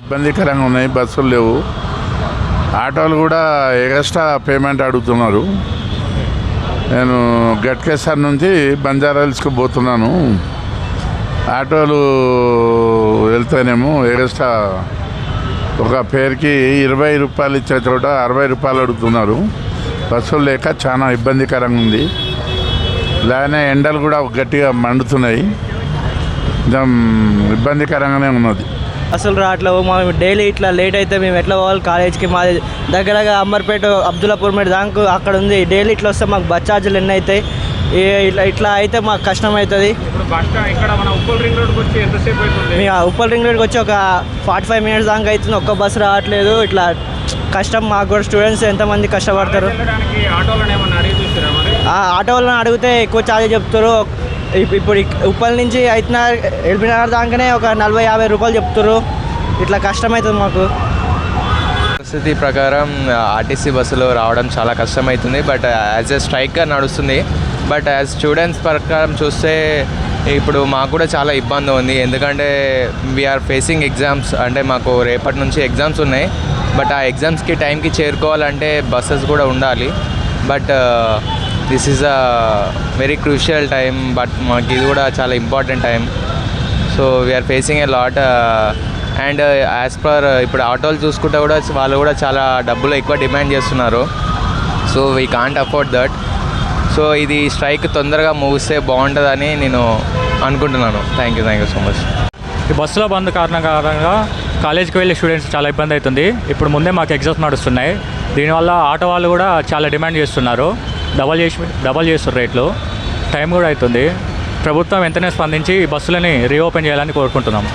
ఇబ్బందికరంగా ఉన్నాయి, బస్సులు లేవు. ఆటోలు కూడా ఎక్స్ట్రా పేమెంట్ అడుగుతున్నారు. నేను గట్కేసర్ నుంచి బంజారాహిల్స్కి పోతున్నాను. ఆటోలు వెళ్తేనేమో ఎక్స్ట్రా ఒక పేరుకి 20 రూపాయలు ఇచ్చే చోట 60 రూపాయలు అడుగుతున్నారు. బస్సులు లేక చాలా ఇబ్బందికరంగా ఉంది. ఇలానే ఎండలు కూడా గట్టిగా మండుతున్నాయి. కొంచెం ఇబ్బందికరంగానే ఉన్నది. అసలు రావట్లేవు. మేము డైలీ ఇట్లా లేట్ అయితే మేము ఎట్లా పోవాలి కాలేజ్కి? మా దగ్గరగా అంబర్పేట అబ్దుల్లాపూర్ మీద దాకా అక్కడ ఉంది. డైలీ ఇట్లా వస్తే మాకు బస్ ఛార్జీలు ఎన్ని అవుతాయి? ఇట్లా అయితే మాకు కష్టం అవుతుంది. మేము ఉప్పల్ రింగ్ రోడ్కి వచ్చి ఒక 45 మినిట్స్ దాకా అవుతుంది. ఒక్క బస్సు రావట్లేదు. ఇట్లా కష్టం మాకు కూడా. స్టూడెంట్స్ ఎంతమంది కష్టపడతారు. ఆటోలను అడిగితే ఎక్కువ ఛార్జ్ చెప్తారు. ఇప్పుడు ఉప్పల్ నుంచి ఎల్బీనగర్ దాకానే ఒక 40-50 రూపాయలు చెప్తారు. ఇట్లా కష్టమవుతుంది మాకు. పరిస్థితి ప్రకారం ఆర్టీసీ బస్సులో రావడం చాలా కష్టమవుతుంది. బట్ యాజ్ ఎ స్ట్రైక్గా నడుస్తుంది. బట్ యాజ్ స్టూడెంట్స్ ప్రకారం చూస్తే ఇప్పుడు మాకు కూడా చాలా ఇబ్బంది ఉంది. ఎందుకంటే వీఆర్ ఫేసింగ్ ఎగ్జామ్స్. అంటే మాకు రేపటి నుంచి ఎగ్జామ్స్ ఉన్నాయి. బట్ ఆ ఎగ్జామ్స్కి టైంకి చేరుకోవాలంటే బస్సెస్ కూడా ఉండాలి. But this is a very crucial time. But మాకు ఇది కూడా చాలా important time. So we are facing a lot. And as per ఇప్పుడు ఆటోలు చూసుకుంటే కూడా వాళ్ళు కూడా చాలా డబ్బులు ఎక్కువ డిమాండ్ చేస్తున్నారు. So we can't afford that. So ఇది స్ట్రైక్ తొందరగా ముగిస్తే బాగుంటుందని నేను అనుకుంటున్నాను. Thank you so much. ఈ బస్సులో బంద్ కారణంగా కాలేజీకి వెళ్ళే స్టూడెంట్స్ చాలా ఇబ్బంది అవుతుంది. ఇప్పుడు ముందే మాకు ఎగ్జామ్స్ నడుస్తున్నాయి. దీనివల్ల ఆటో వాళ్ళు కూడా చాలా డిమాండ్ చేస్తున్నారు. డబల్ చేస్తున్నారు రేట్లు. టైం కూడా అవుతుంది. ప్రభుత్వం వెంటనే స్పందించి ఈ బస్సులని రీఓపెన్ చేయాలని కోరుకుంటున్నాము.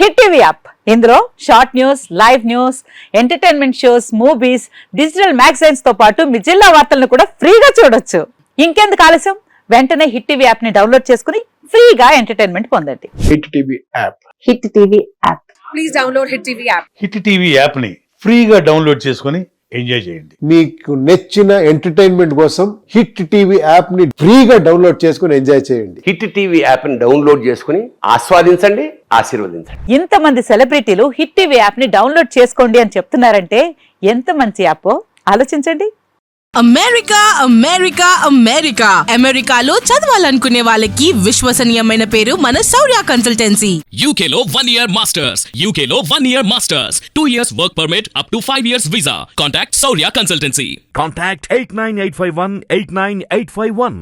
హిట్ టీవీ యాప్, ఇందులో short news, live news, entertainment shows, movies, digital magazines తో పాటు మీ జిల్లా వార్తలను కూడా ఫ్రీగా చూడొచ్చు. ఇంకెందుకు ఆలస్యం? వెంటనే హిట్ టీవీ యాప్ ని డౌన్లోడ్ చేసుకుని ఫ్రీగా ఎంటర్టైన్మెంట్ పొందండి. Hit TV app. Hit TV app. Please download hit TV app. Hit TV app ని ఫ్రీగా డౌన్లోడ్ చేసుకుని ఎంజాయ్ చేయండి. మీకు నచ్చిన ఎంటర్టైన్మెంట్ కోసం హిట్ టీవీ యాప్ ని ఫ్రీగా డౌన్లోడ్ చేసుకుని ఎంజాయ్ చేయండి. హిట్ టీవీ యాప్ ని డౌన్లోడ్ చేసుకుని ఆస్వాదించండి, ఆశీర్వదించండి. ఇంతమంది సెలబ్రిటీలు హిట్ టీవీ యాప్ ని డౌన్లోడ్ చేసుకోండి అని చెప్తున్నారంటే ఎంత మంచి యాప్ ఆలోచించండి. అమెరికా అమెరికా అమెరికా అమెరికాలో చదవాలనుకునే వాళ్ళకి విశ్వసనీయమైన పేరు మన శౌర్య కన్సల్టెన్సీ. UK లో 1 year masters. UK లో 1 year masters. 2 years work permit up to 5 years visa. Contact Shaurya Consultancy. Contact 89851 89851.